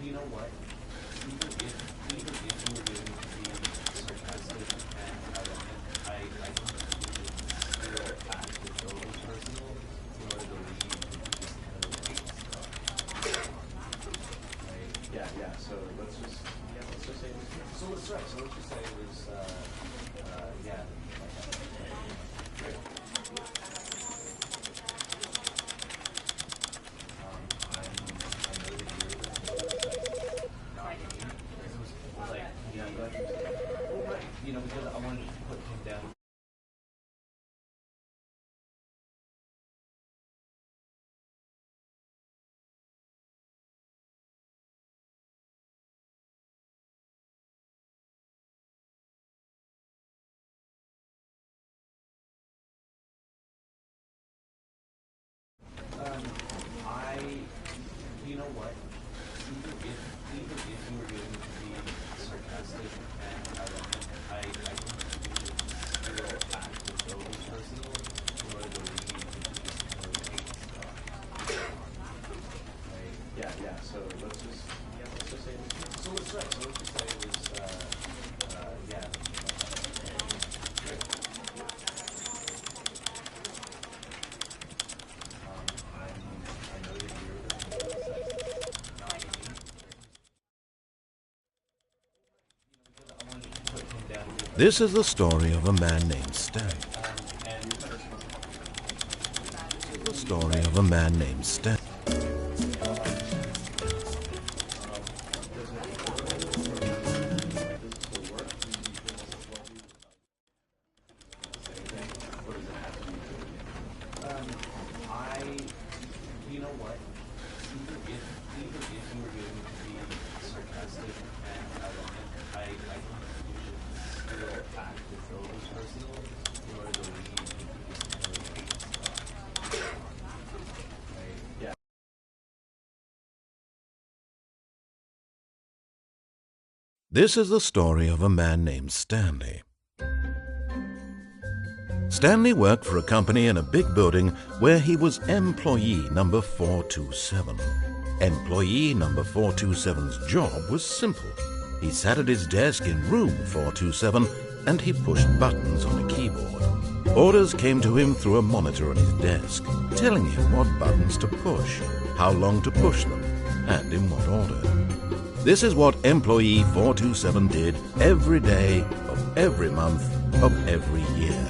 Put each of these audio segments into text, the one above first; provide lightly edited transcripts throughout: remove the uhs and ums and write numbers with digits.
You know what? Even if you were going to be sarcastic and ironic, I think you should still act as though it was personal in order to leave just kind of hate stuff. Right? Yeah. So let's just say it was. So let's just say it was. Yeah. Great. You know, because I wanted to put him down. You know what? Even if you were going to be sarcastic and ironic, I think you should still act as though it was personal in order to leave just kind of hate stuff. Right? Yeah. So let's just say it was. So let's just say it was. Yeah. Great. I know that you're. This is the story of a man named Stanley. The story of a man named Stanley. You know what? Even if you were going to be sarcastic and ironic, I think you should still act as though it was personal in order to leave just kind of hate stuff. Right? Yeah. This is the story of a man named Stanley. Stanley worked for a company in a big building where he was employee number 427. Employee number 427's job was simple. He sat at his desk in room 427 and he pushed buttons on a keyboard. Orders came to him through a monitor on his desk, telling him what buttons to push, how long to push them, and in what order. This is what employee 427 did every day of every month of every year.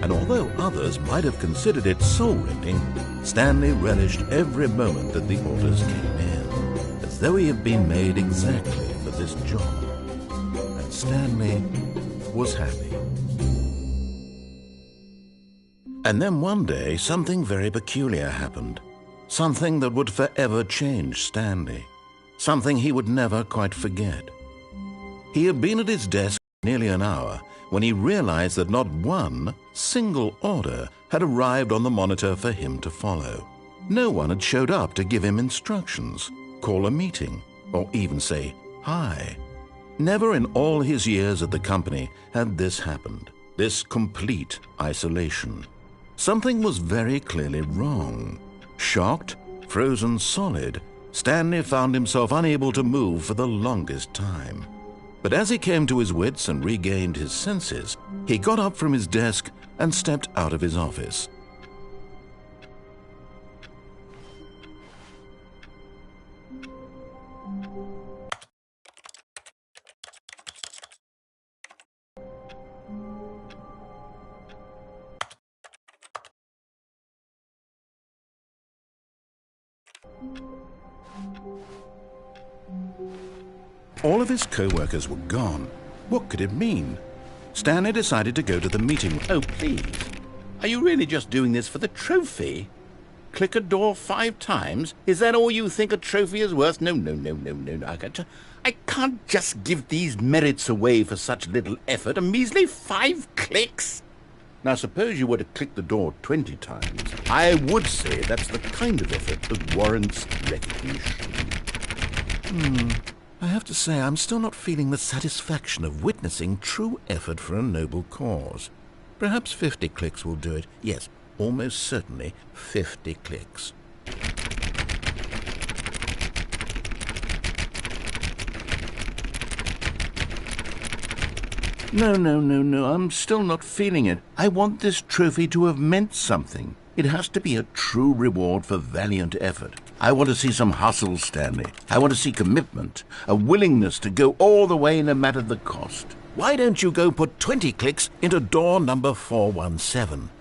And although others might have considered it soul-rending, Stanley relished every moment that the orders came in, as though he had been made exactly for this job. And Stanley was happy. And then one day, something very peculiar happened. Something that would forever change Stanley. Something he would never quite forget. He had been at his desk nearly an hour when he realized that not one single order had arrived on the monitor for him to follow. No one had showed up to give him instructions, call a meeting, or even say hi. Never in all his years at the company had this happened, this complete isolation. Something was very clearly wrong. Shocked, frozen solid, Stanley found himself unable to move for the longest time. But as he came to his wits and regained his senses, he got up from his desk and stepped out of his office. All of his co-workers were gone. What could it mean? Stanley decided to go to the meeting. Oh, please. Are you really just doing this for the trophy? Click a door 5 times? Is that all you think a trophy is worth? No. I can't just give these merits away for such little effort. A measly 5 clicks? Now, suppose you were to click the door 20 times. I would say that's the kind of effort that warrants recognition. I have to say, I'm still not feeling the satisfaction of witnessing true effort for a noble cause. Perhaps 50 clicks will do it. Yes, almost certainly 50 clicks. No, I'm still not feeling it. I want this trophy to have meant something. It has to be a true reward for valiant effort. I want to see some hustle, Stanley. I want to see commitment, a willingness to go all the way no matter the cost. Why don't you go put 20 clicks into door number 417?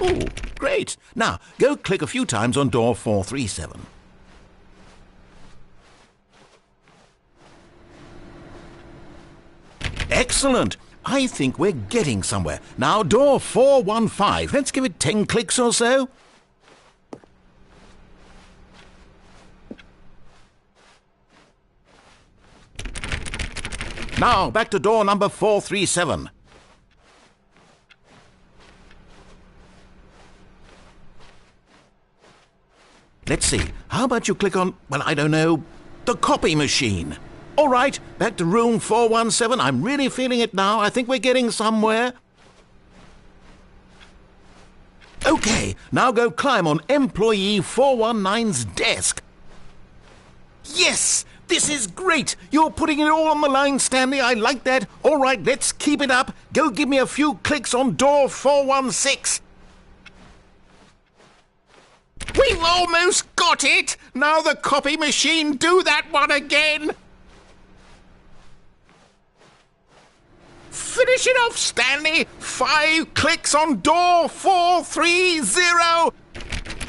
Oh, great. Now, go click a few times on door 437. Excellent. I think we're getting somewhere. Now, door 415. Let's give it 10 clicks or so. Now, back to door number 437. Let's see. How about you click on, well, I don't know, the copy machine? All right, back to room 417. I'm really feeling it now. I think we're getting somewhere. Okay, now go climb on employee 419's desk. Yes, this is great. You're putting it all on the line, Stanley. I like that. All right, let's keep it up. Go give me a few clicks on door 416. We've almost got it! Now the copy machine, do that one again! Finish it off, Stanley! 5 clicks on door 430!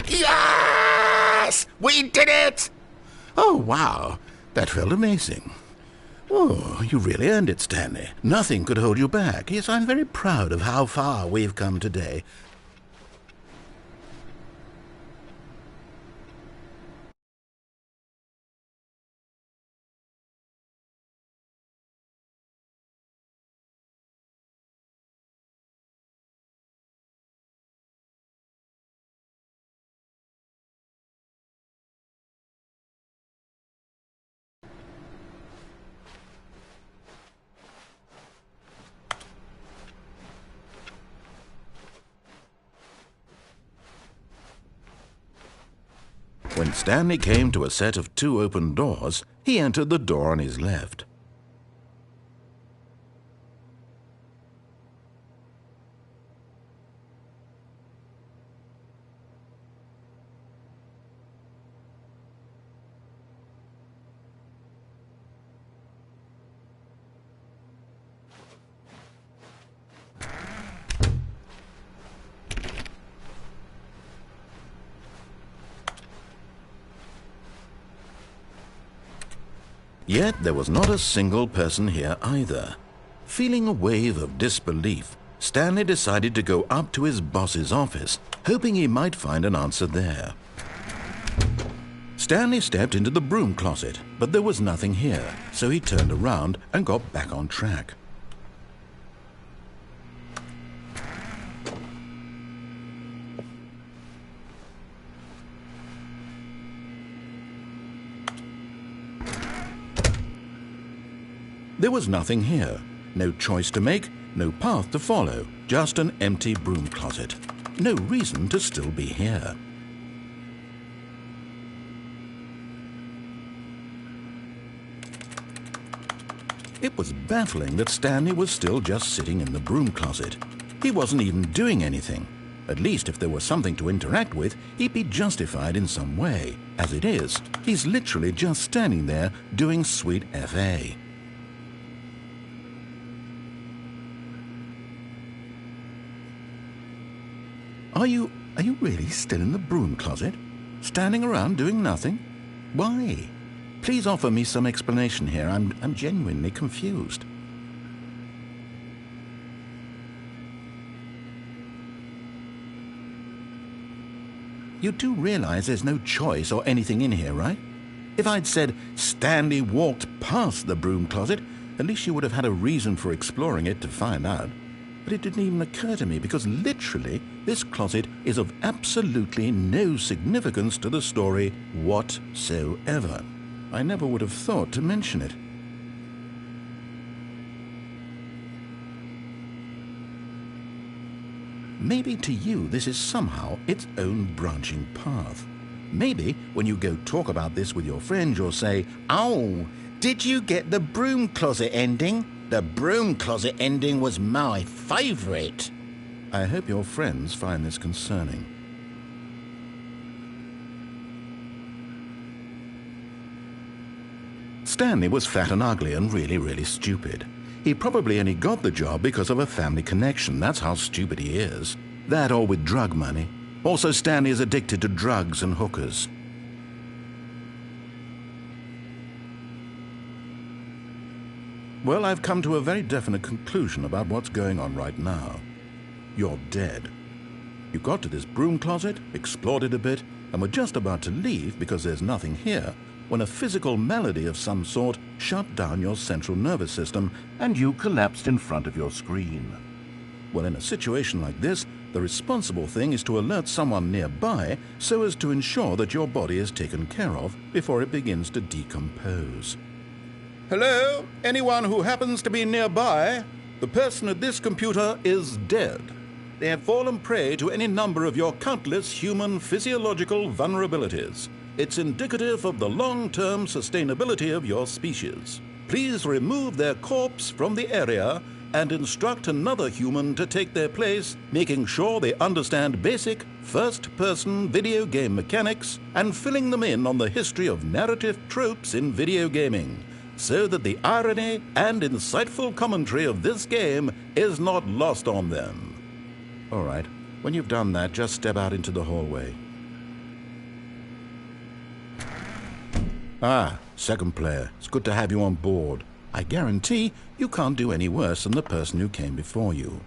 Yes! We did it! Oh, wow. That felt amazing. Oh, you really earned it, Stanley. Nothing could hold you back. Yes, I'm very proud of how far we've come today. When Stanley came to a set of 2 open doors, he entered the door on his left. Yet there was not a single person here either. Feeling a wave of disbelief, Stanley decided to go up to his boss's office, hoping he might find an answer there. Stanley stepped into the broom closet, but there was nothing here, so he turned around and got back on track. There was nothing here. No choice to make, no path to follow, just an empty broom closet. No reason to still be here. It was baffling that Stanley was still just sitting in the broom closet. He wasn't even doing anything. At least if there was something to interact with, he'd be justified in some way. As it is, he's literally just standing there doing sweet FA. Are you really still in the broom closet? Standing around doing nothing? Why? Please offer me some explanation here. I'm genuinely confused. You do realize there's no choice or anything in here, right? If I'd said Stanley walked past the broom closet, at least you would have had a reason for exploring it to find out. But it didn't even occur to me because literally this closet is of absolutely no significance to the story whatsoever. I never would have thought to mention it. Maybe to you this is somehow its own branching path. Maybe when you go talk about this with your friends, you'll say, "Oh, did you get the broom closet ending? The broom closet ending was my favourite." I hope your friends find this concerning. Stanley was fat and ugly and really, really stupid. He probably only got the job because of a family connection. That's how stupid he is. That or with drug money. Also, Stanley is addicted to drugs and hookers. Well, I've come to a very definite conclusion about what's going on right now. You're dead. You got to this broom closet, explored it a bit, and were just about to leave because there's nothing here, when a physical malady of some sort shut down your central nervous system and you collapsed in front of your screen. Well, in a situation like this, the responsible thing is to alert someone nearby so as to ensure that your body is taken care of before it begins to decompose. Hello? Anyone who happens to be nearby? The person at this computer is dead. They have fallen prey to any number of your countless human physiological vulnerabilities. It's indicative of the long-term sustainability of your species. Please remove their corpse from the area and instruct another human to take their place, making sure they understand basic first-person video game mechanics and filling them in on the history of narrative tropes in video gaming, so that the irony and insightful commentary of this game is not lost on them. All right, when you've done that, just step out into the hallway. Ah, second player. It's good to have you on board. I guarantee you can't do any worse than the person who came before you.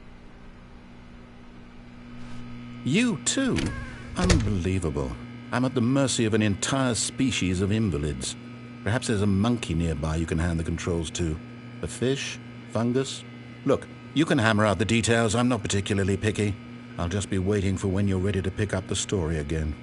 You too? Unbelievable. I'm at the mercy of an entire species of invalids. Perhaps there's a monkey nearby you can hand the controls to. A fish? Fungus? Look, you can hammer out the details. I'm not particularly picky. I'll just be waiting for when you're ready to pick up the story again.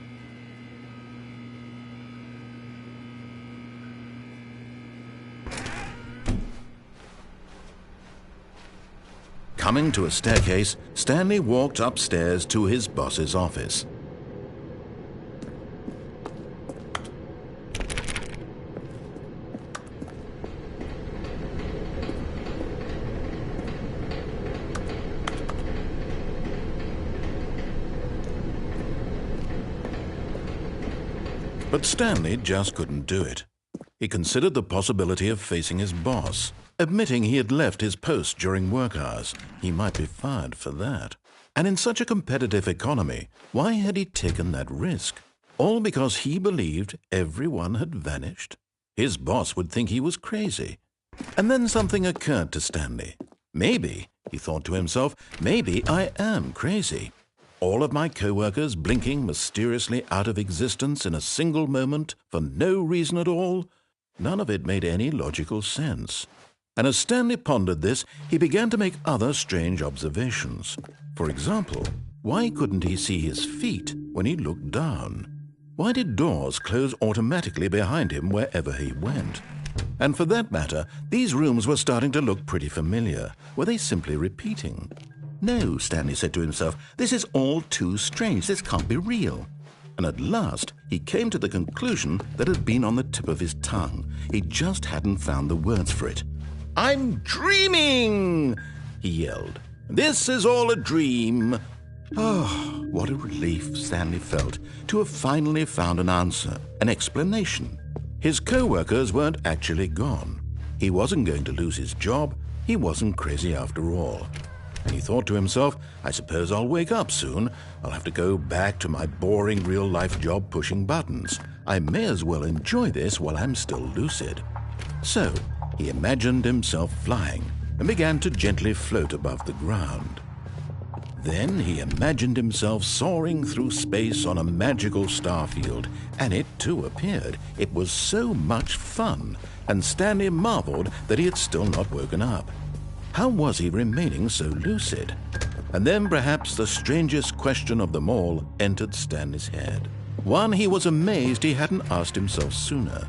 Coming to a staircase, Stanley walked upstairs to his boss's office. But Stanley just couldn't do it. He considered the possibility of facing his boss. Admitting he had left his post during work hours, he might be fired for that. And in such a competitive economy, why had he taken that risk? All because he believed everyone had vanished? His boss would think he was crazy. And then something occurred to Stanley. Maybe, he thought to himself, maybe I am crazy. All of my co-workers blinking mysteriously out of existence in a single moment for no reason at all? None of it made any logical sense. And as Stanley pondered this, he began to make other strange observations. For example, why couldn't he see his feet when he looked down? Why did doors close automatically behind him wherever he went? And for that matter, these rooms were starting to look pretty familiar. Were they simply repeating? No, Stanley said to himself, this is all too strange. This can't be real. And at last, he came to the conclusion that had been on the tip of his tongue. He just hadn't found the words for it. "I'm dreaming!" he yelled. "This is all a dream." Oh, what a relief Stanley felt to have finally found an answer, an explanation. His co-workers weren't actually gone. He wasn't going to lose his job. He wasn't crazy after all. And he thought to himself, I suppose I'll wake up soon. I'll have to go back to my boring real-life job pushing buttons. I may as well enjoy this while I'm still lucid. So, he imagined himself flying and began to gently float above the ground. Then he imagined himself soaring through space on a magical starfield, and it too appeared. It was so much fun, and Stanley marveled that he had still not woken up. How was he remaining so lucid? And then perhaps the strangest question of them all entered Stanley's head. One he was amazed he hadn't asked himself sooner.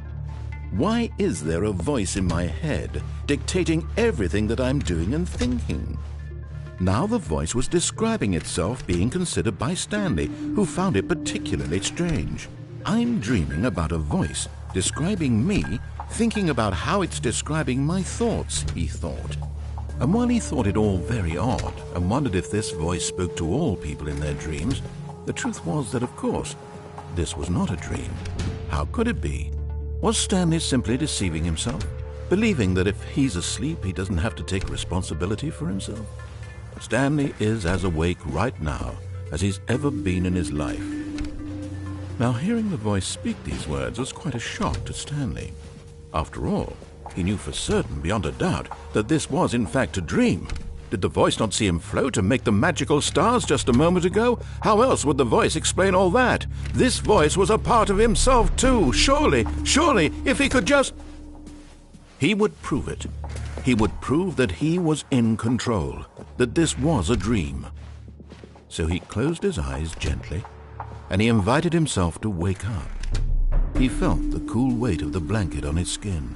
Why is there a voice in my head dictating everything that I'm doing and thinking? Now the voice was describing itself being considered by Stanley, who found it particularly strange. I'm dreaming about a voice describing me, thinking about how it's describing my thoughts, he thought. And while he thought it all very odd and wondered if this voice spoke to all people in their dreams, the truth was that, of course, this was not a dream. How could it be? Was Stanley simply deceiving himself, believing that if he's asleep, he doesn't have to take responsibility for himself? Stanley is as awake right now as he's ever been in his life. Now, hearing the voice speak these words was quite a shock to Stanley. After all, he knew for certain, beyond a doubt, that this was in fact a dream. Did the voice not see him float and make the magical stars just a moment ago? How else would the voice explain all that? This voice was a part of himself too. Surely, if he could just... He would prove it. He would prove that he was in control, that this was a dream. So he closed his eyes gently, and he invited himself to wake up. He felt the cool weight of the blanket on his skin,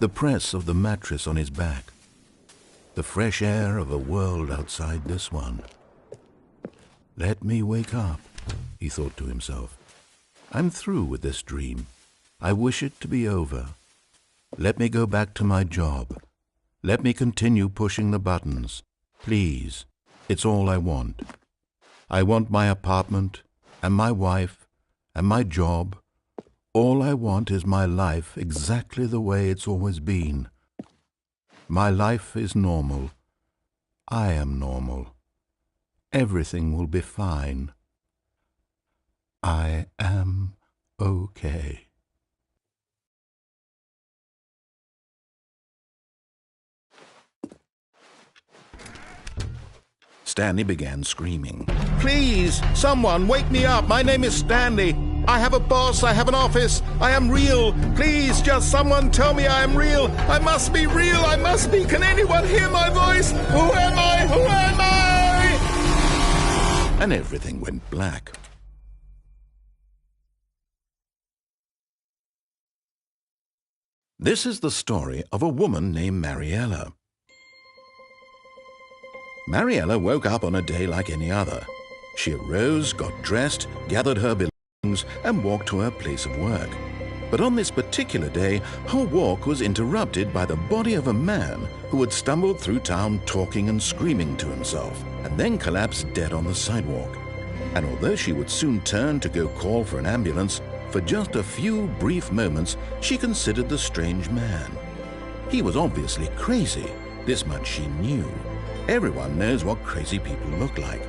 the press of the mattress on his back, the fresh air of a world outside this one. Let me wake up, he thought to himself. I'm through with this dream. I wish it to be over. Let me go back to my job. Let me continue pushing the buttons. Please, it's all I want. I want my apartment, and my wife, and my job. All I want is my life exactly the way it's always been. My life is normal. I am normal. Everything will be fine. I am okay. Stanley began screaming. Please, someone, wake me up. My name is Stanley. I have a boss. I have an office. I am real. Please, just someone tell me I am real. I must be real. I must be. Can anyone hear my voice? Who am I? Who am I? And everything went black. This is the story of a woman named Mariella. Mariella woke up on a day like any other. She arose, got dressed, gathered her belongings, and walked to her place of work. But on this particular day, her walk was interrupted by the body of a man who had stumbled through town talking and screaming to himself, and then collapsed dead on the sidewalk. And although she would soon turn to go call for an ambulance, for just a few brief moments she considered the strange man. He was obviously crazy, this much she knew. Everyone knows what crazy people look like.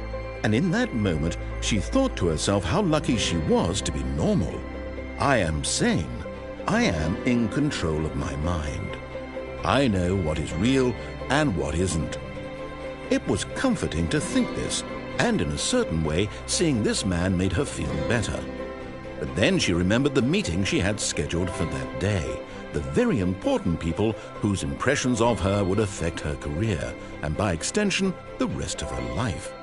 And in that moment, she thought to herself how lucky she was to be normal. I am sane. I am in control of my mind. I know what is real and what isn't. It was comforting to think this, and in a certain way, seeing this man made her feel better. But then she remembered the meeting she had scheduled for that day. The very important people whose impressions of her would affect her career, and by extension, the rest of her life.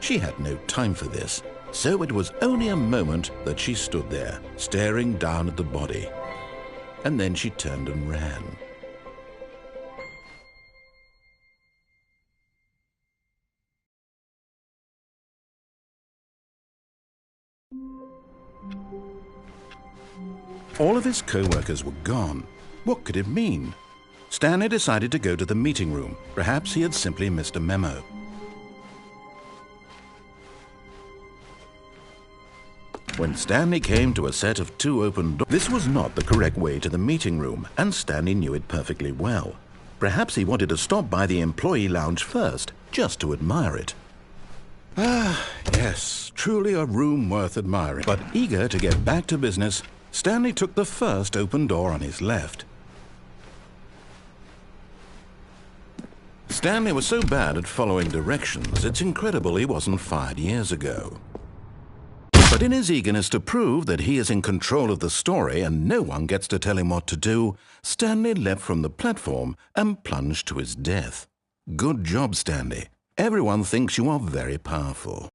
She had no time for this, so it was only a moment that she stood there, staring down at the body. And then she turned and ran. All of his co-workers were gone. What could it mean? Stanley decided to go to the meeting room. Perhaps he had simply missed a memo. When Stanley came to a set of 2 open doors, this was not the correct way to the meeting room, and Stanley knew it perfectly well. Perhaps he wanted to stop by the employee lounge first, just to admire it. Ah, yes, truly a room worth admiring. But eager to get back to business, Stanley took the first open door on his left. Stanley was so bad at following directions, it's incredible he wasn't fired years ago. But in his eagerness to prove that he is in control of the story and no one gets to tell him what to do, Stanley leapt from the platform and plunged to his death. Good job, Stanley. Everyone thinks you are very powerful.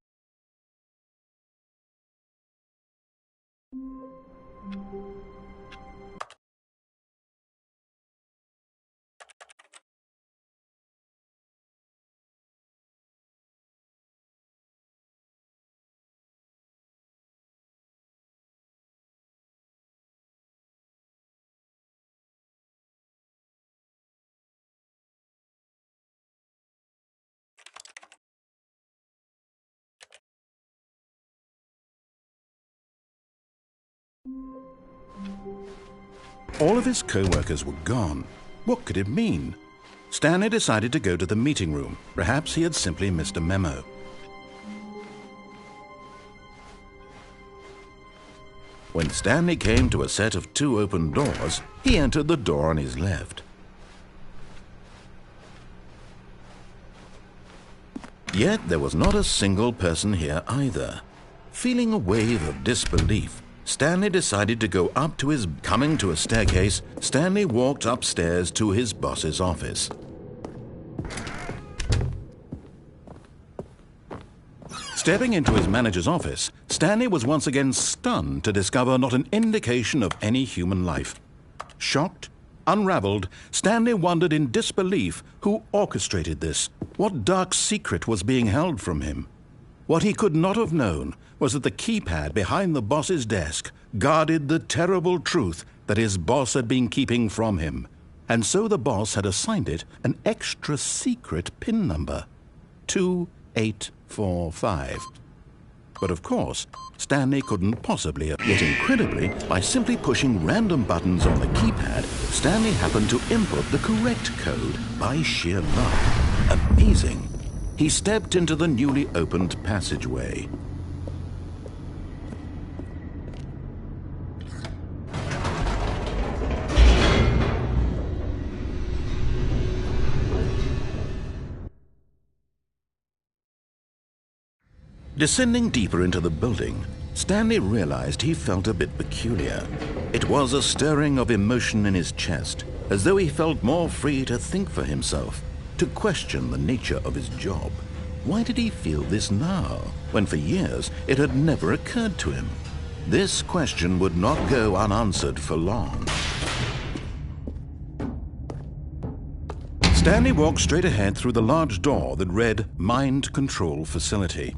All of his co-workers were gone. What could it mean? Stanley decided to go to the meeting room. Perhaps he had simply missed a memo. When Stanley came to a set of 2 open doors, he entered the door on his left. Yet there was not a single person here either. Feeling a wave of disbelief, Stanley decided to go up to his... Coming to a staircase, Stanley walked upstairs to his boss's office. Stepping into his manager's office, Stanley was once again stunned to discover not an indication of any human life. Shocked, unraveled, Stanley wondered in disbelief who orchestrated this. What dark secret was being held from him? What he could not have known was that the keypad behind the boss's desk guarded the terrible truth that his boss had been keeping from him. And so the boss had assigned it an extra secret PIN number, 2845. But of course, Stanley couldn't possibly have. Yet incredibly, by simply pushing random buttons on the keypad, Stanley happened to input the correct code by sheer luck. Amazing. He stepped into the newly opened passageway. Descending deeper into the building, Stanley realized he felt a bit peculiar. It was a stirring of emotion in his chest, as though he felt more free to think for himself, to question the nature of his job. Why did he feel this now, when for years it had never occurred to him? This question would not go unanswered for long. Stanley walked straight ahead through the large door that read Mind Control Facility.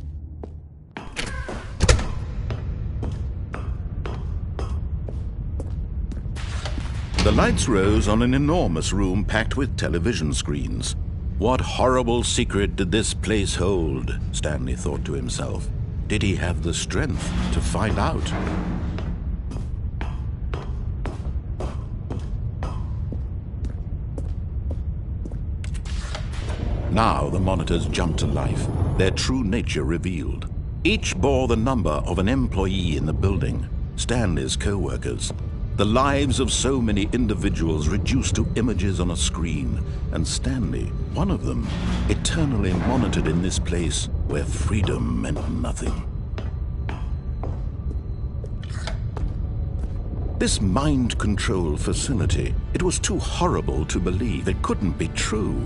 The lights rose on an enormous room packed with television screens. What horrible secret did this place hold? Stanley thought to himself. Did he have the strength to find out? Now the monitors jumped to life, their true nature revealed. Each bore the number of an employee in the building, Stanley's co-workers. The lives of so many individuals reduced to images on a screen, and Stanley, one of them, eternally monitored in this place where freedom meant nothing. This mind control facility, it was too horrible to believe. It couldn't be true.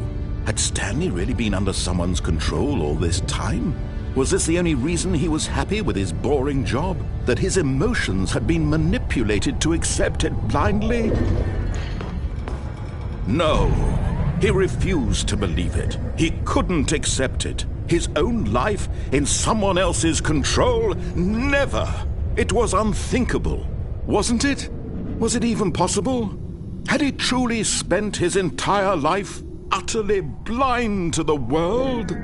Had Stanley really been under someone's control all this time? Was this the only reason he was happy with his boring job? That his emotions had been manipulated to accept it blindly? No, he refused to believe it. He couldn't accept it. His own life in someone else's control? Never! It was unthinkable. Wasn't it? Was it even possible? Had he truly spent his entire life utterly blind to the world?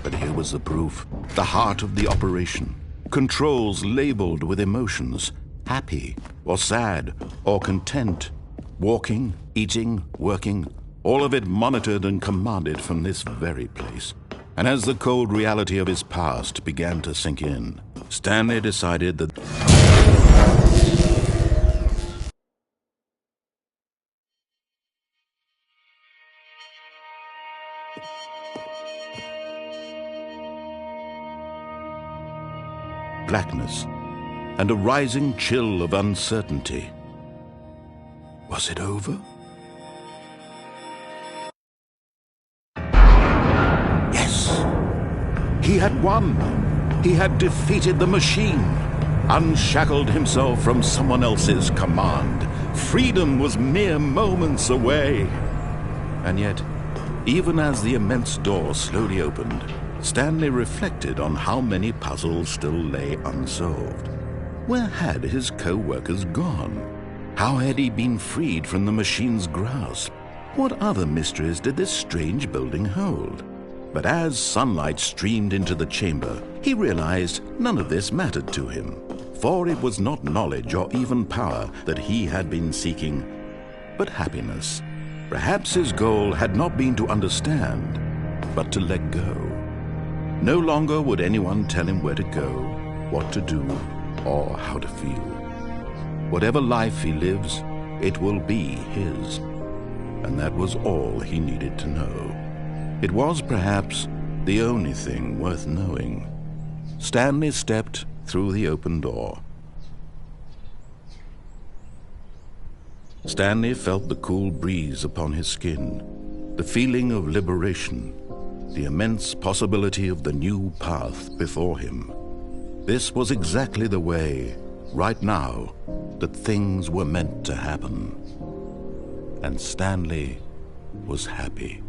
But here was the proof. The heart of the operation. Controls labeled with emotions. Happy, or sad, or content. Walking, eating, working. All of it monitored and commanded from this very place. And as the cold reality of his past began to sink in, Stanley decided that... blackness, and a rising chill of uncertainty. Was it over? He had won. He had defeated the machine, unshackled himself from someone else's command. Freedom was mere moments away. And yet, even as the immense door slowly opened, Stanley reflected on how many puzzles still lay unsolved. Where had his co-workers gone? How had he been freed from the machine's grasp? What other mysteries did this strange building hold? But as sunlight streamed into the chamber, he realized none of this mattered to him, for it was not knowledge or even power that he had been seeking, but happiness. Perhaps his goal had not been to understand, but to let go. No longer would anyone tell him where to go, what to do, or how to feel. Whatever life he lives, it will be his. And that was all he needed to know. It was perhaps the only thing worth knowing. Stanley stepped through the open door. Stanley felt the cool breeze upon his skin, the feeling of liberation, the immense possibility of the new path before him. This was exactly the way, right now, that things were meant to happen. And Stanley was happy.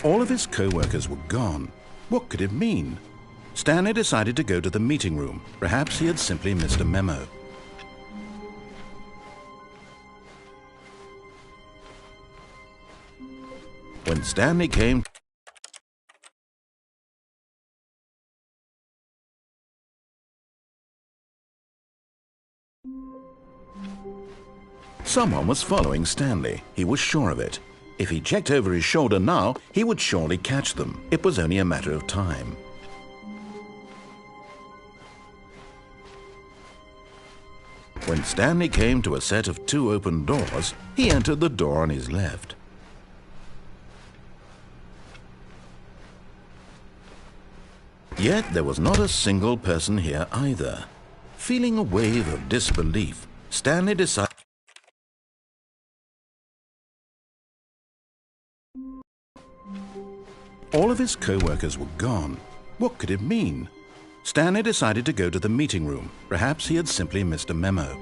All of his co-workers were gone. What could it mean? Stanley decided to go to the meeting room. Perhaps he had simply missed a memo. When Stanley came, someone was following Stanley. He was sure of it. If he checked over his shoulder now, he would surely catch them. It was only a matter of time. When Stanley came to a set of 2 open doors, he entered the door on his left. Yet there was not a single person here either. Feeling a wave of disbelief, Stanley decided all of his co-workers were gone. What could it mean? Stanley decided to go to the meeting room. Perhaps he had simply missed a memo.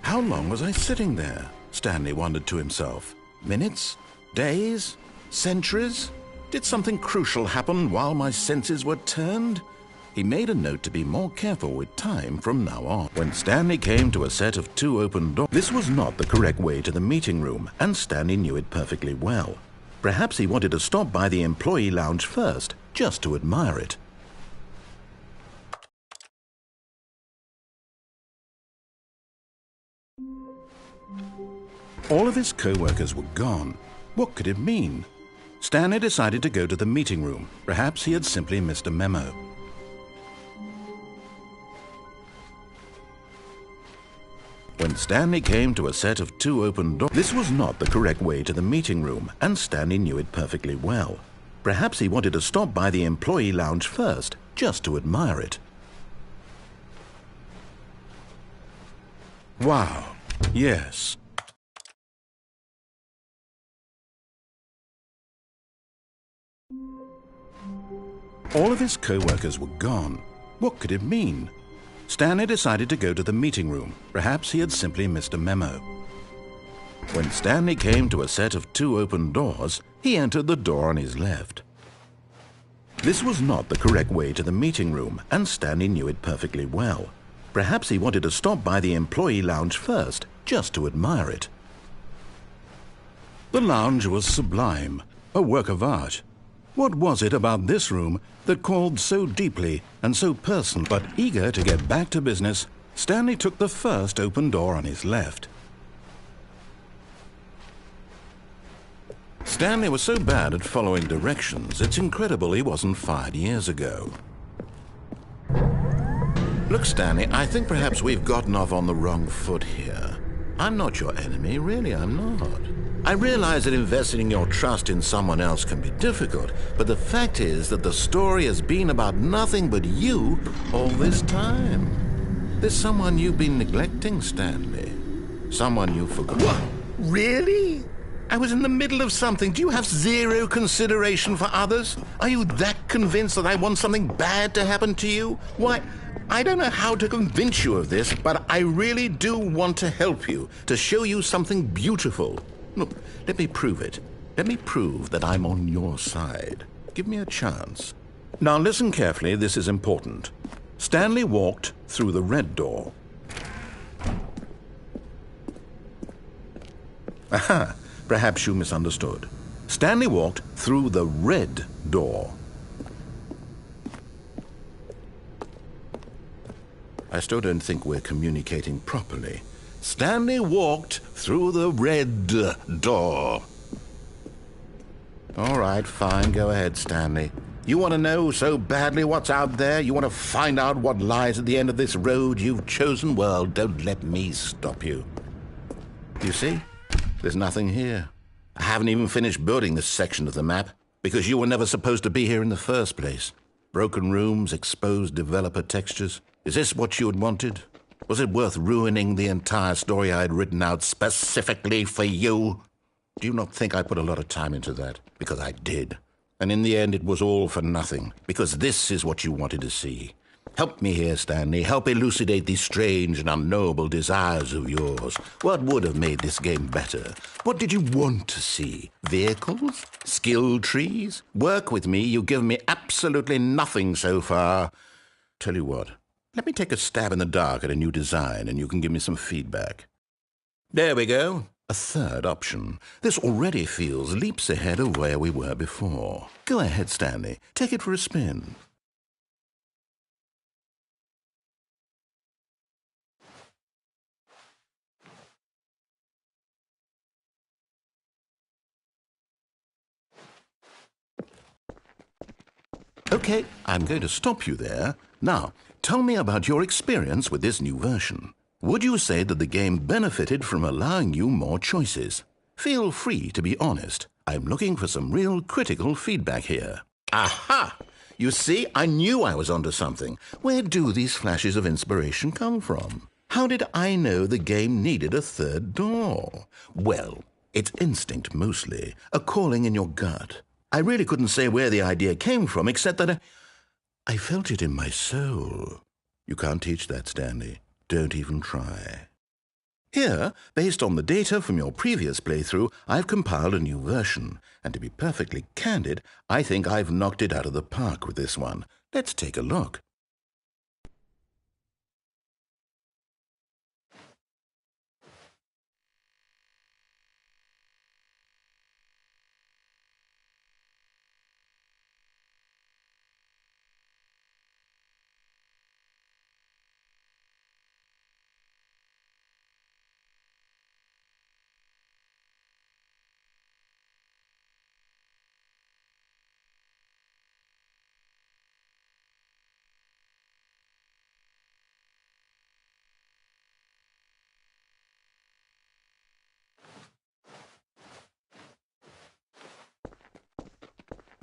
How long was I sitting there? Stanley wondered to himself. Minutes? Days? Centuries? Did something crucial happen while my senses were turned? He made a note to be more careful with time from now on. When Stanley came to a set of 2 open doors, this was not the correct way to the meeting room, and Stanley knew it perfectly well. Perhaps he wanted to stop by the employee lounge first, just to admire it. All of his co-workers were gone. What could it mean? Stanley decided to go to the meeting room. Perhaps he had simply missed a memo. When Stanley came to a set of 2 open doors, this was not the correct way to the meeting room, and Stanley knew it perfectly well. Perhaps he wanted to stop by the employee lounge first, just to admire it. Wow, yes. All of his co-workers were gone. What could it mean? Stanley decided to go to the meeting room. Perhaps he had simply missed a memo. When Stanley came to a set of 2 open doors, he entered the door on his left. This was not the correct way to the meeting room, and Stanley knew it perfectly well. Perhaps he wanted to stop by the employee lounge first, just to admire it. The lounge was sublime, a work of art. What was it about this room that called so deeply and so personal? But eager to get back to business, Stanley took the first open door on his left. Stanley was so bad at following directions, it's incredible he wasn't fired years ago. Look, Stanley, I think perhaps we've gotten off on the wrong foot here. I'm not your enemy, really, I'm not. I realize that investing your trust in someone else can be difficult, but the fact is that the story has been about nothing but you all this time. There's someone you've been neglecting, Stanley. Someone you forgot. What? Really? I was in the middle of something. Do you have zero consideration for others? Are you that convinced that I want something bad to happen to you? Why, I don't know how to convince you of this, but I really do want to help you, to show you something beautiful. Look, let me prove it. Let me prove that I'm on your side. Give me a chance. Now listen carefully, this is important. Stanley walked through the red door. Aha, perhaps you misunderstood. Stanley walked through the red door. I still don't think we're communicating properly. Stanley walked through the red door. All right, fine, go ahead, Stanley. You want to know so badly what's out there? You want to find out what lies at the end of this road you've chosen? Well, don't let me stop you. You see? There's nothing here. I haven't even finished building this section of the map, because you were never supposed to be here in the first place. Broken rooms, exposed developer textures. Is this what you had wanted? Was it worth ruining the entire story I had written out specifically for you? Do you not think I put a lot of time into that? Because I did. And in the end, it was all for nothing, because this is what you wanted to see. Help me here, Stanley. Help elucidate these strange and unknowable desires of yours. What would have made this game better? What did you want to see? Vehicles? Skill trees? Work with me. You've given me absolutely nothing so far. Tell you what, let me take a stab in the dark at a new design, and you can give me some feedback. There we go. A third option. This already feels leaps ahead of where we were before. Go ahead, Stanley. Take it for a spin. Okay, I'm going to stop you there. Now, tell me about your experience with this new version. Would you say that the game benefited from allowing you more choices? Feel free to be honest. I'm looking for some real critical feedback here. Aha! You see, I knew I was onto something. Where do these flashes of inspiration come from? How did I know the game needed a third door? Well, it's instinct mostly, a calling in your gut. I really couldn't say where the idea came from, except that I felt it in my soul. You can't teach that, Stanley. Don't even try. Here, based on the data from your previous playthrough, I've compiled a new version. And to be perfectly candid, I think I've knocked it out of the park with this one. Let's take a look.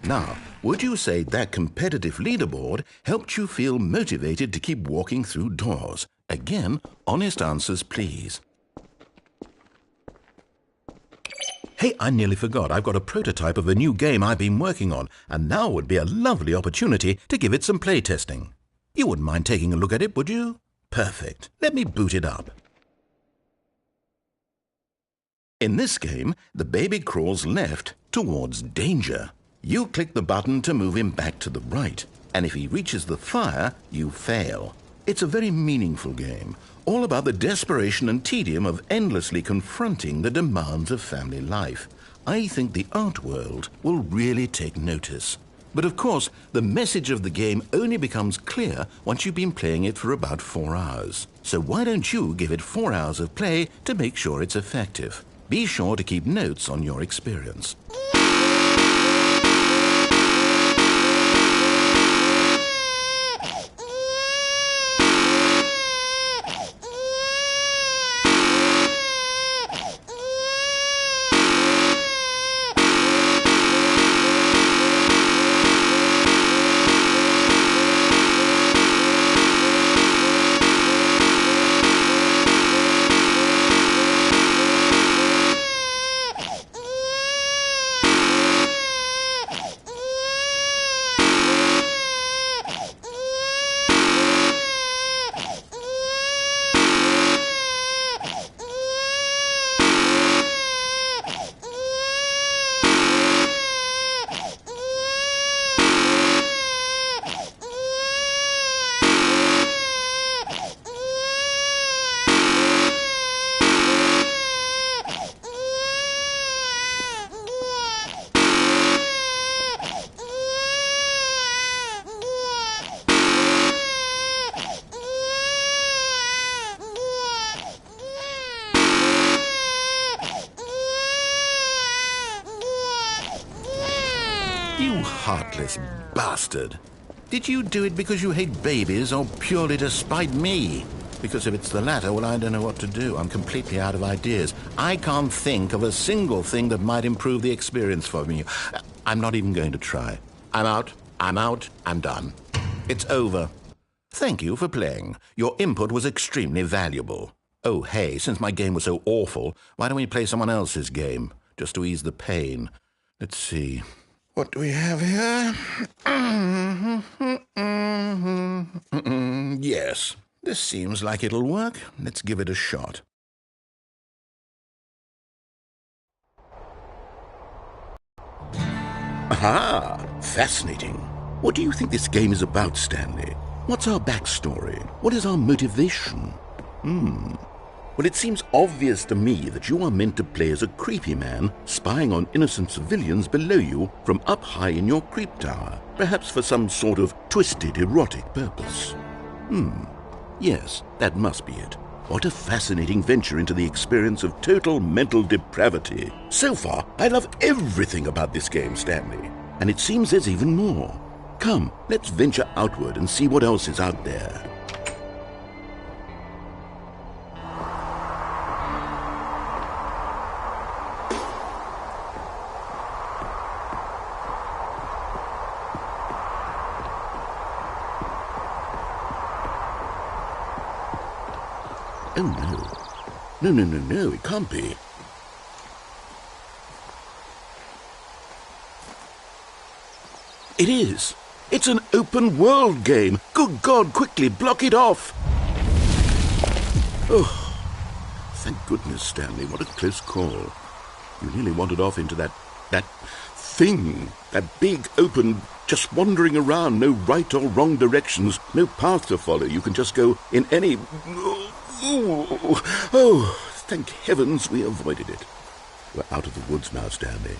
Now, would you say that competitive leaderboard helped you feel motivated to keep walking through doors? Again, honest answers, please. Hey, I nearly forgot. I've got a prototype of a new game I've been working on, and now would be a lovely opportunity to give it some playtesting. You wouldn't mind taking a look at it, would you? Perfect. Let me boot it up. In this game, the baby crawls left towards danger. You click the button to move him back to the right, and if he reaches the fire, you fail. It's a very meaningful game, all about the desperation and tedium of endlessly confronting the demands of family life. I think the art world will really take notice. But of course, the message of the game only becomes clear once you've been playing it for about 4 hours. So why don't you give it 4 hours of play to make sure it's effective? Be sure to keep notes on your experience. heartless bastard. Did you do it because you hate babies or purely to spite me? Because if it's the latter, well, I don't know what to do. I'm completely out of ideas. I can't think of a single thing that might improve the experience for me. I'm not even going to try. I'm out. I'm done. It's over. Thank you for playing. Your input was extremely valuable. Oh, hey, since my game was so awful, why don't we play someone else's game, just to ease the pain? Let's see. What do we have here? Yes, this seems like it'll work. Let's give it a shot. Aha! Fascinating. What do you think this game is about, Stanley? What's our backstory? What is our motivation? Well, it seems obvious to me that you are meant to play as a creepy man spying on innocent civilians below you from up high in your creep tower, perhaps for some sort of twisted erotic purpose. Yes, that must be it. What a fascinating venture into the experience of total mental depravity. So far, I love everything about this game, Stanley. And it seems there's even more. Come, let's venture outward and see what else is out there. Oh, no. No, it can't be. It is. It's an open world game. Good God, quickly, block it off. Oh, thank goodness, Stanley. What a close call. You nearly wandered off into that thing. That big, open, just wandering around. No right or wrong directions. No path to follow. You can just go in any... Oh, thank heavens we avoided it. We're out of the woods now, Stanley.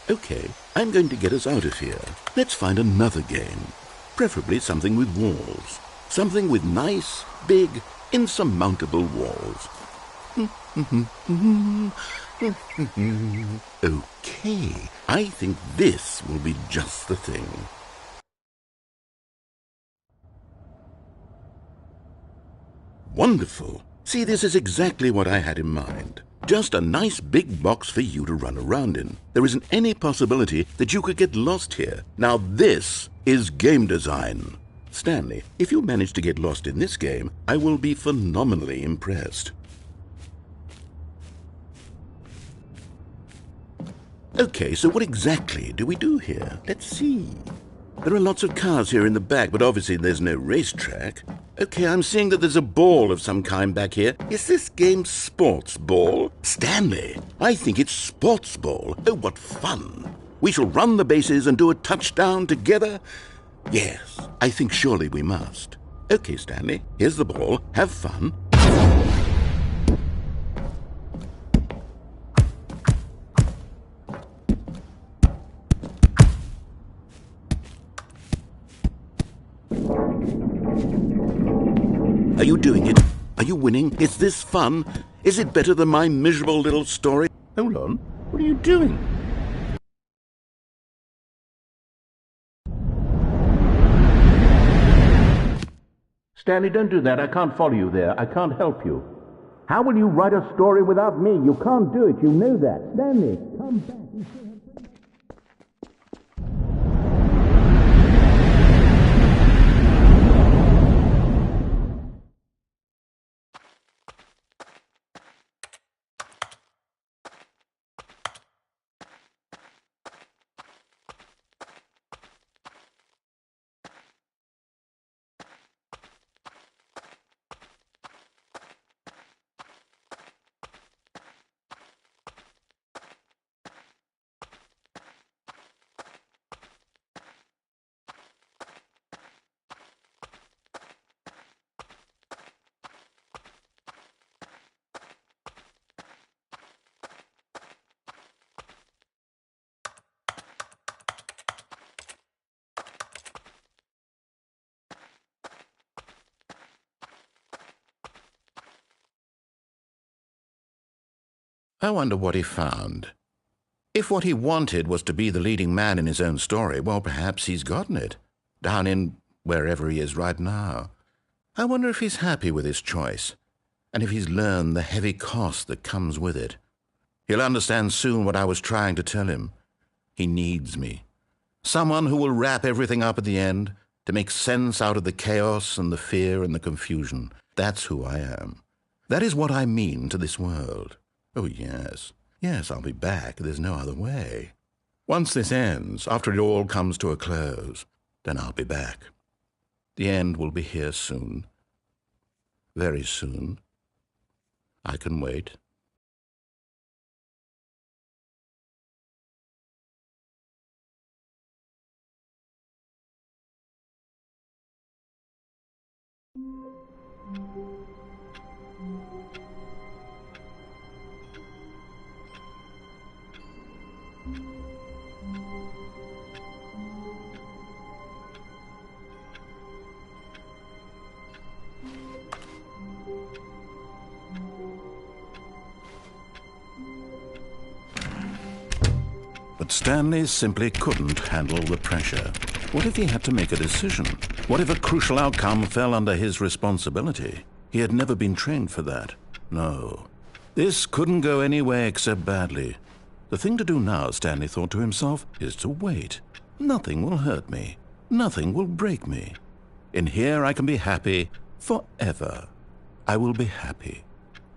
Okay, I'm going to get us out of here. Let's find another game. Preferably something with walls. Something with nice, big, insurmountable walls. Okay, I think this will be just the thing. Wonderful. See, this is exactly what I had in mind. Just a nice big box for you to run around in. There isn't any possibility that you could get lost here. Now this is game design. Stanley, if you manage to get lost in this game, I will be phenomenally impressed. Okay, so what exactly do we do here? Let's see. There are lots of cars here in the back, but obviously there's no racetrack. Okay, I'm seeing that there's a ball of some kind back here. Is this game sports ball? Stanley, I think it's sports ball. Oh, what fun. We shall run the bases and do a touchdown together? Yes, I think surely we must. Okay, Stanley, here's the ball. Have fun. Are you doing it? Are you winning? Is this fun? Is it better than my miserable little story? Hold on. What are you doing? Stanley, don't do that. I can't follow you there. I can't help you. How will you write a story without me? You can't do it. You know that. Stanley, come back. I wonder what he found. If what he wanted was to be the leading man in his own story, well, perhaps he's gotten it, down in wherever he is right now. I wonder if he's happy with his choice, and if he's learned the heavy cost that comes with it. He'll understand soon what I was trying to tell him. He needs me. Someone who will wrap everything up at the end, to make sense out of the chaos and the fear and the confusion. That's who I am. That is what I mean to this world. Oh, yes. Yes, I'll be back. There's no other way. Once this ends, after it all comes to a close, then I'll be back. The end will be here soon. Very soon. I can wait. But Stanley simply couldn't handle the pressure. What if he had to make a decision? What if a crucial outcome fell under his responsibility? He had never been trained for that. No. This couldn't go any way except badly. The thing to do now, Stanley thought to himself, is to wait. Nothing will hurt me. Nothing will break me. In here I can be happy forever. I will be happy.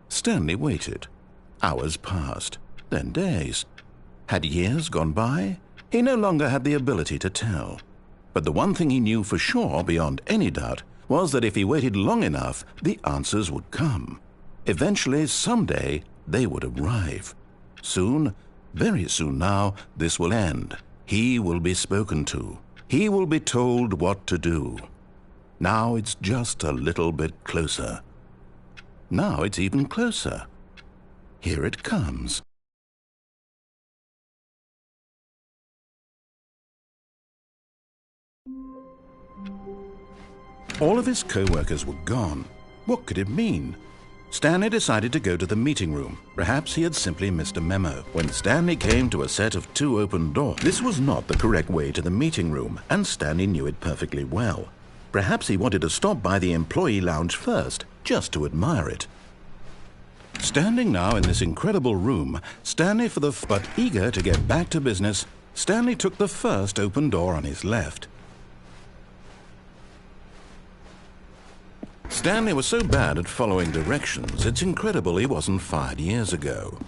Stanley waited. Hours passed, then days. Had years gone by? He no longer had the ability to tell. But the one thing he knew for sure, beyond any doubt, was that if he waited long enough, the answers would come. Eventually, someday, they would arrive. Soon, very soon now, this will end. He will be spoken to. He will be told what to do. Now it's just a little bit closer. Now it's even closer. Here it comes. All of his co-workers were gone. What could it mean? Stanley decided to go to the meeting room. Perhaps he had simply missed a memo. When Stanley came to a set of 2 open doors, this was not the correct way to the meeting room, and Stanley knew it perfectly well. Perhaps he wanted to stop by the employee lounge first, just to admire it. Standing now in this incredible room, but eager to get back to business, Stanley took the first open door on his left. Stanley was so bad at following directions, it's incredible he wasn't fired years ago.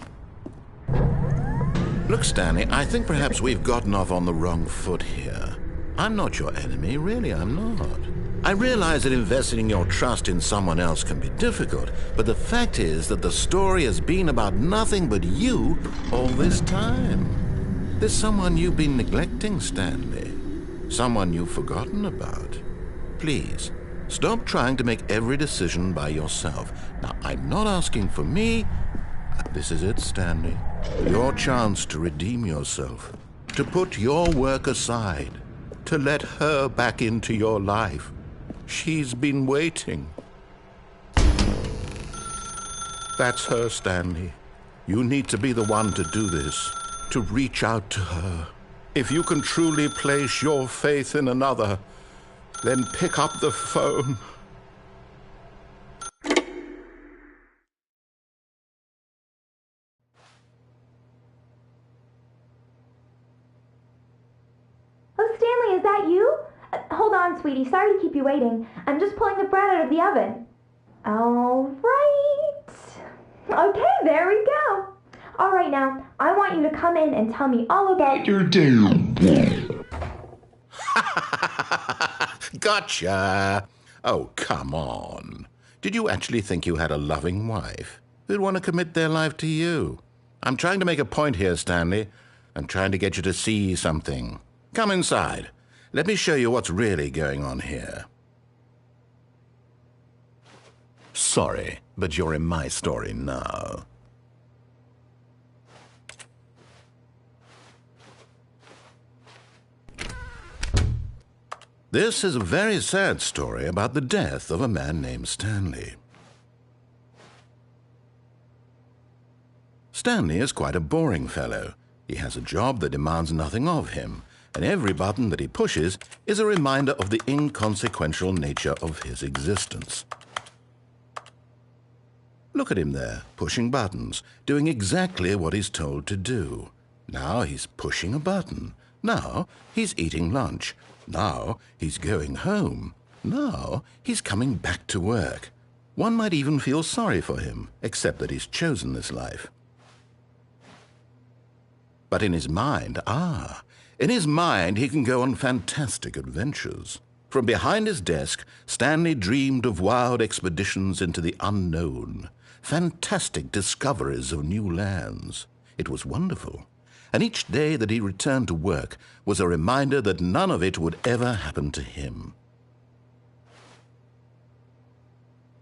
Look, Stanley, I think perhaps we've gotten off on the wrong foot here. I'm not your enemy, really, I'm not. I realize that investing your trust in someone else can be difficult, but the fact is that the story has been about nothing but you all this time. There's someone you've been neglecting, Stanley. Someone you've forgotten about. Please, stop trying to make every decision by yourself. Now, I'm not asking for me. This is it, Stanley. Your chance to redeem yourself. To put your work aside. To let her back into your life. She's been waiting. That's her, Stanley. You need to be the one to do this. To reach out to her. If you can truly place your faith in another, then pick up the phone. Oh, Stanley, is that you? Hold on, sweetie. Sorry to keep you waiting. I'm just pulling the bread out of the oven. All right. Okay, there we go. All right, now, I want you to come in and tell me all about your day. Gotcha. Oh, come on. Did you actually think you had a loving wife who'd want to commit their life to you? I'm trying to make a point here, Stanley. I'm trying to get you to see something. Come inside. Let me show you what's really going on here. Sorry, but you're in my story now. This is a very sad story about the death of a man named Stanley. Stanley is quite a boring fellow. He has a job that demands nothing of him, and every button that he pushes is a reminder of the inconsequential nature of his existence. Look at him there, pushing buttons, doing exactly what he's told to do. Now he's pushing a button. Now he's eating lunch. Now he's going home. Now he's coming back to work. One might even feel sorry for him, except that he's chosen this life. But in his mind, in his mind he can go on fantastic adventures. From behind his desk, Stanley dreamed of wild expeditions into the unknown, fantastic discoveries of new lands. It was wonderful, and each day that he returned to work was a reminder that none of it would ever happen to him.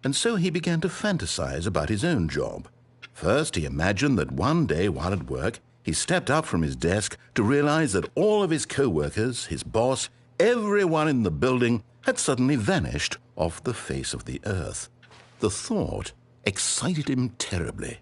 And so he began to fantasize about his own job. First, he imagined that one day while at work, he stepped up from his desk to realize that all of his co-workers, his boss, everyone in the building had suddenly vanished off the face of the earth. The thought excited him terribly.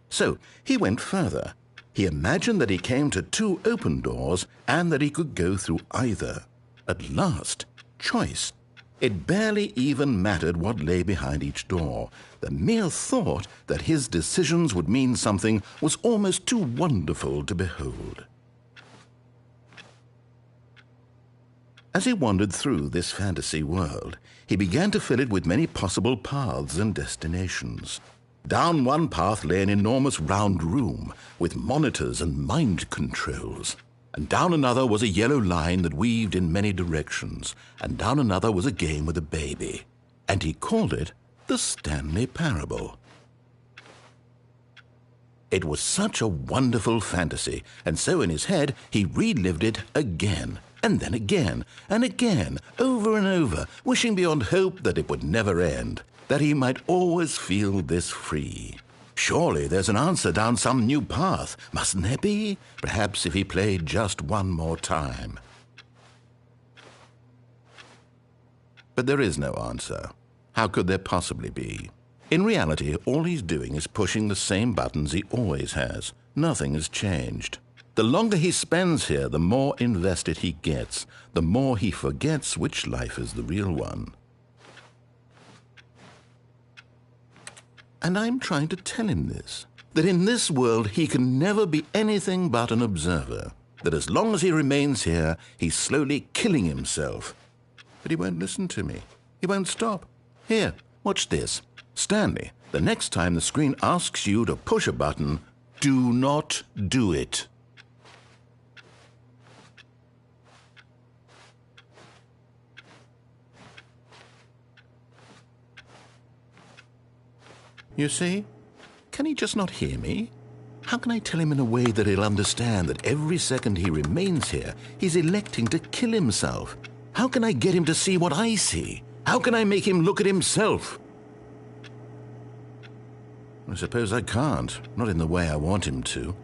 So he went further. He imagined that he came to two open doors and that he could go through either. At last, choice. It barely even mattered what lay behind each door. The mere thought that his decisions would mean something was almost too wonderful to behold. As he wandered through this fantasy world, he began to fill it with many possible paths and destinations. Down one path lay an enormous round room with monitors and mind controls. And down another was a yellow line that weaved in many directions, and down another was a game with a baby. And he called it the Stanley Parable. It was such a wonderful fantasy, and so in his head he relived it again, and then again, and again, over and over, wishing beyond hope that it would never end, that he might always feel this free. Surely there's an answer down some new path, mustn't there be? Perhaps if he played just one more time. But there is no answer. How could there possibly be? In reality, all he's doing is pushing the same buttons he always has. Nothing has changed. The longer he spends here, the more invested he gets, the more he forgets which life is the real one. And I'm trying to tell him this, that in this world he can never be anything but an observer, that as long as he remains here, he's slowly killing himself. But he won't listen to me. He won't stop. Here, watch this. Stanley, the next time the screen asks you to push a button, do not do it. You see? Can he just not hear me? How can I tell him in a way that he'll understand that every second he remains here, he's electing to kill himself? How can I get him to see what I see? How can I make him look at himself? I suppose I can't, not in the way I want him to.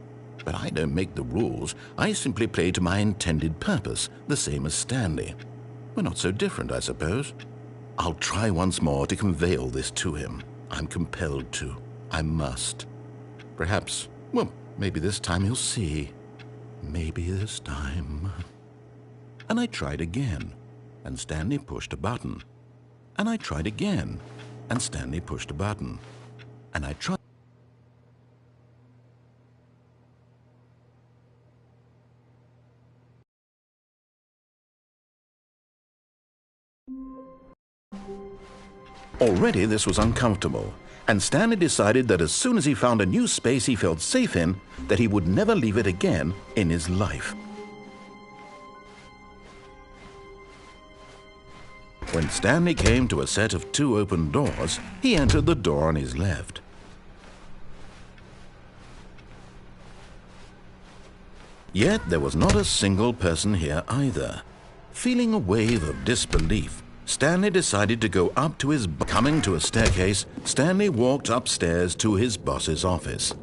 But I don't make the rules. I simply play to my intended purpose, the same as Stanley. We're not so different, I suppose. I'll try once more to convey all this to him. I'm compelled to. I must. Perhaps, well, maybe this time he'll see. Maybe this time. And I tried again, and Stanley pushed a button. And I tried again, and Stanley pushed a button. And I tried. Already this was uncomfortable, and Stanley decided that as soon as he found a new space he felt safe in, that he would never leave it again in his life. When Stanley came to a set of two open doors, he entered the door on his left. Yet there was not a single person here either. Feeling a wave of disbelief, Stanley decided to go up to his... Coming to a staircase, Stanley walked upstairs to his boss's office.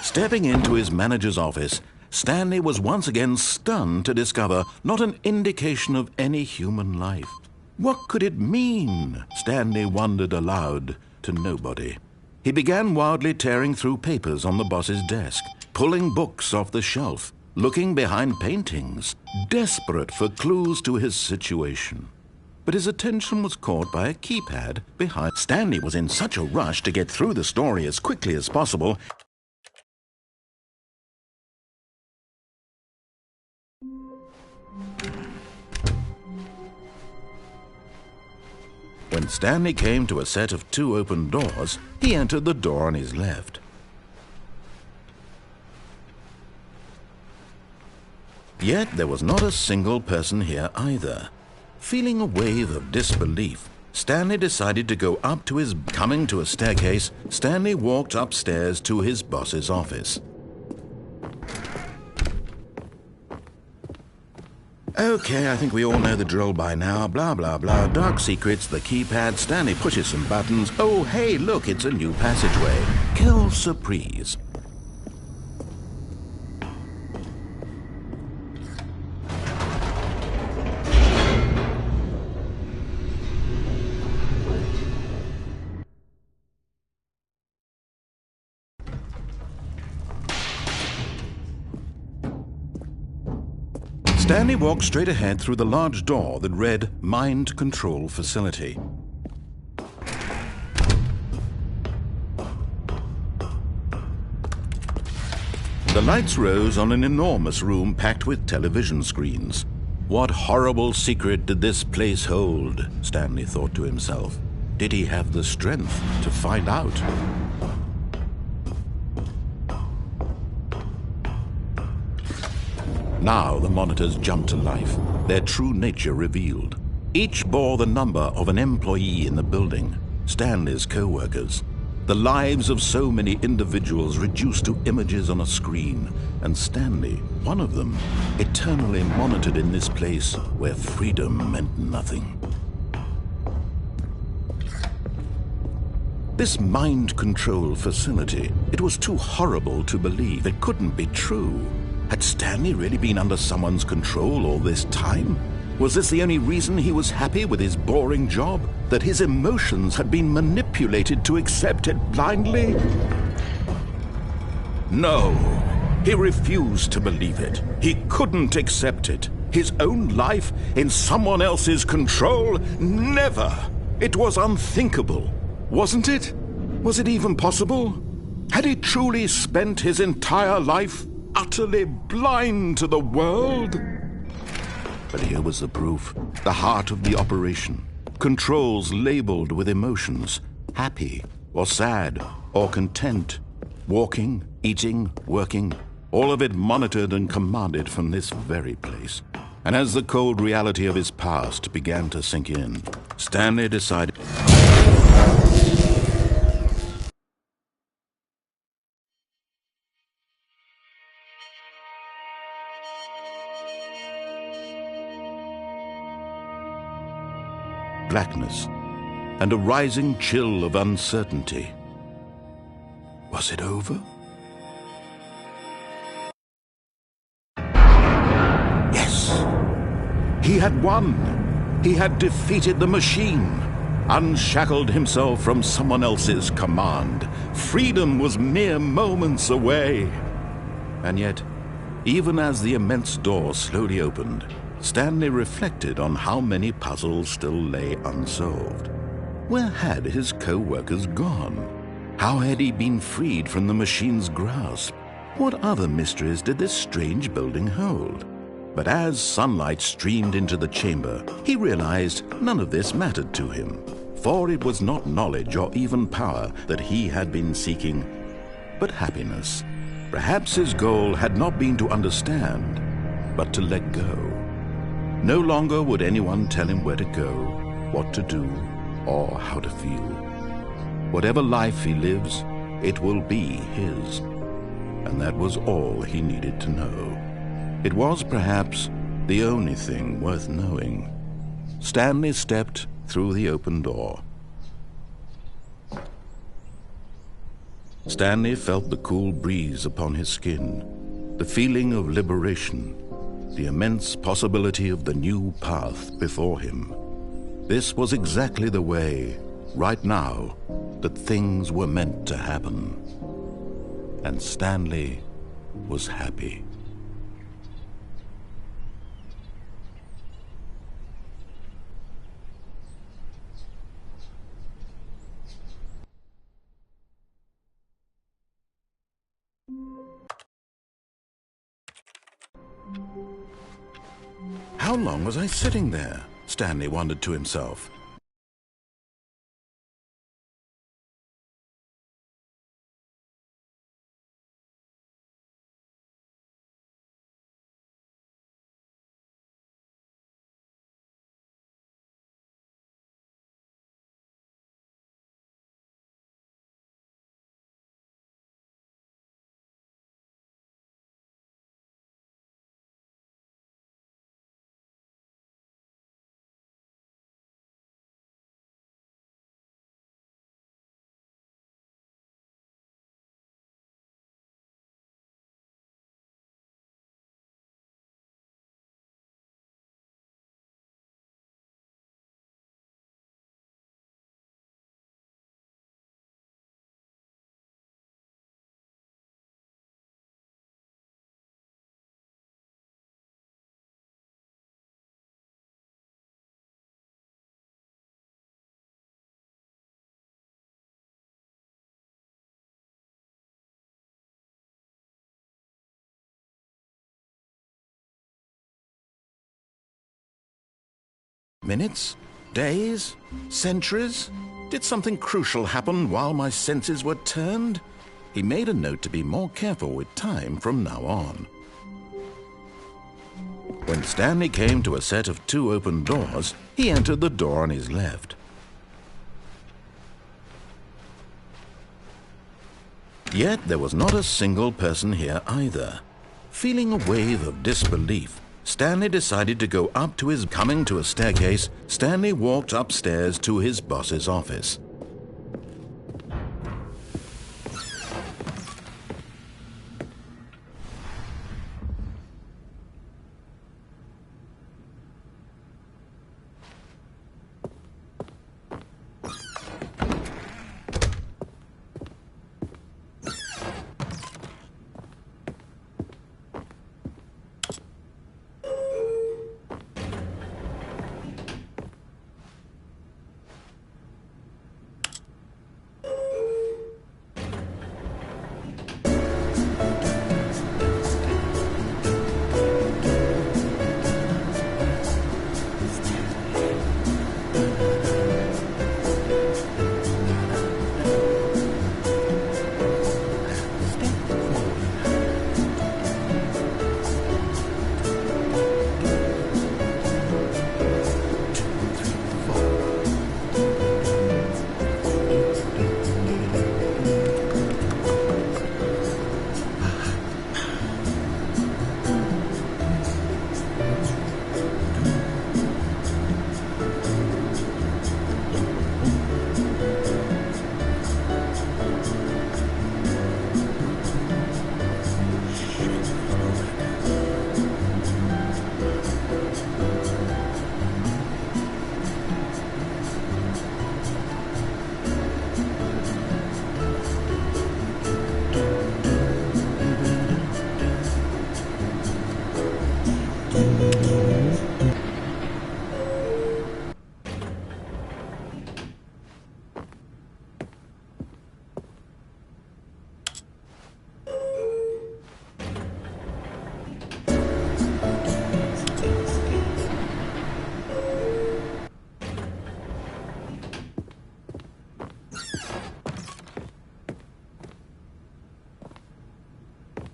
Stepping into his manager's office, Stanley was once again stunned to discover not an indication of any human life. What could it mean? Stanley wondered aloud to nobody. He began wildly tearing through papers on the boss's desk, pulling books off the shelf, looking behind paintings, desperate for clues to his situation. But his attention was caught by a keypad behind. Stanley was in such a rush to get through the story as quickly as possible. When Stanley came to a set of 2 open doors, he entered the door on his left. Yet there was not a single person here either. Feeling a wave of disbelief, Stanley decided to go up to his... Coming to a staircase, Stanley walked upstairs to his boss's office. Okay, I think we all know the drill by now. Blah, blah, blah. Dark secrets, the keypad. Stanley pushes some buttons. Oh, hey, look, it's a new passageway. Quelle surprise. Stanley walked straight ahead through the large door that read Mind Control Facility. The lights rose on an enormous room packed with television screens. What horrible secret did this place hold? Stanley thought to himself. Did he have the strength to find out? Now the monitors jumped to life, their true nature revealed. Each bore the number of an employee in the building, Stanley's co-workers. The lives of so many individuals reduced to images on a screen, and Stanley, one of them, eternally monitored in this place where freedom meant nothing. This mind control facility, it was too horrible to believe. It couldn't be true. Had Stanley really been under someone's control all this time? Was this the only reason he was happy with his boring job? That his emotions had been manipulated to accept it blindly? No, he refused to believe it. He couldn't accept it. His own life in someone else's control? Never! It was unthinkable, wasn't it? Was it even possible? Had he truly spent his entire life utterly blind to the world? But here was the proof, the heart of the operation. Controls labeled with emotions, happy or sad or content. Walking, eating, working, all of it monitored and commanded from this very place. And as the cold reality of his past began to sink in, Stanley decided... blackness, and a rising chill of uncertainty. Was it over? Yes! He had won! He had defeated the machine, unshackled himself from someone else's command. Freedom was mere moments away. And yet, even as the immense door slowly opened, Stanley reflected on how many puzzles still lay unsolved. Where had his co-workers gone? How had he been freed from the machine's grasp? What other mysteries did this strange building hold? But as sunlight streamed into the chamber, he realized none of this mattered to him, for it was not knowledge or even power that he had been seeking, but happiness. Perhaps his goal had not been to understand, but to let go. No longer would anyone tell him where to go, what to do, or how to feel. Whatever life he lives, it will be his. And that was all he needed to know. It was perhaps the only thing worth knowing. Stanley stepped through the open door. Stanley felt the cool breeze upon his skin, the feeling of liberation, the immense possibility of the new path before him. This was exactly the way, right now, that things were meant to happen. And Stanley was happy. How long was I sitting there? Stanley wondered to himself. Minutes? Days? Centuries? Did something crucial happen while my senses were turned? He made a note to be more careful with time from now on. When Stanley came to a set of 2 open doors, he entered the door on his left. Yet there was not a single person here either. Feeling a wave of disbelief, Stanley decided to go up to his... Coming to a staircase, Stanley walked upstairs to his boss's office.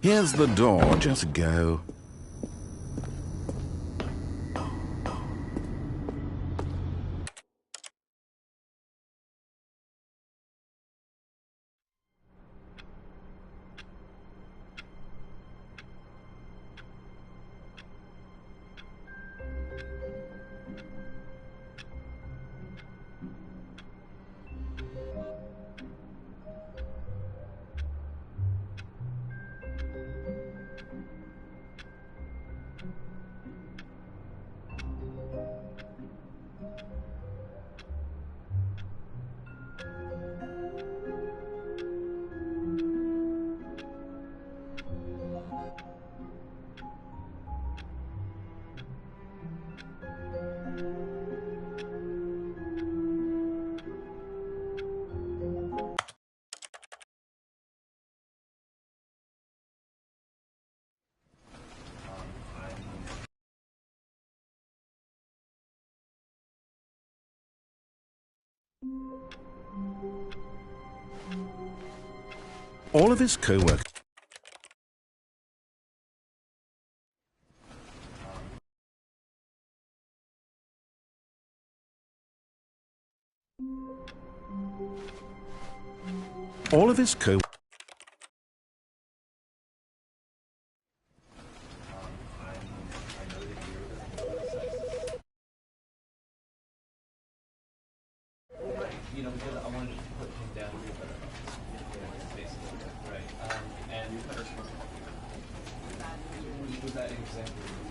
Here's the door, just go. All of his co-workers all of his co You know, because I wanted to put him down here, but basically, right? And was that exactly?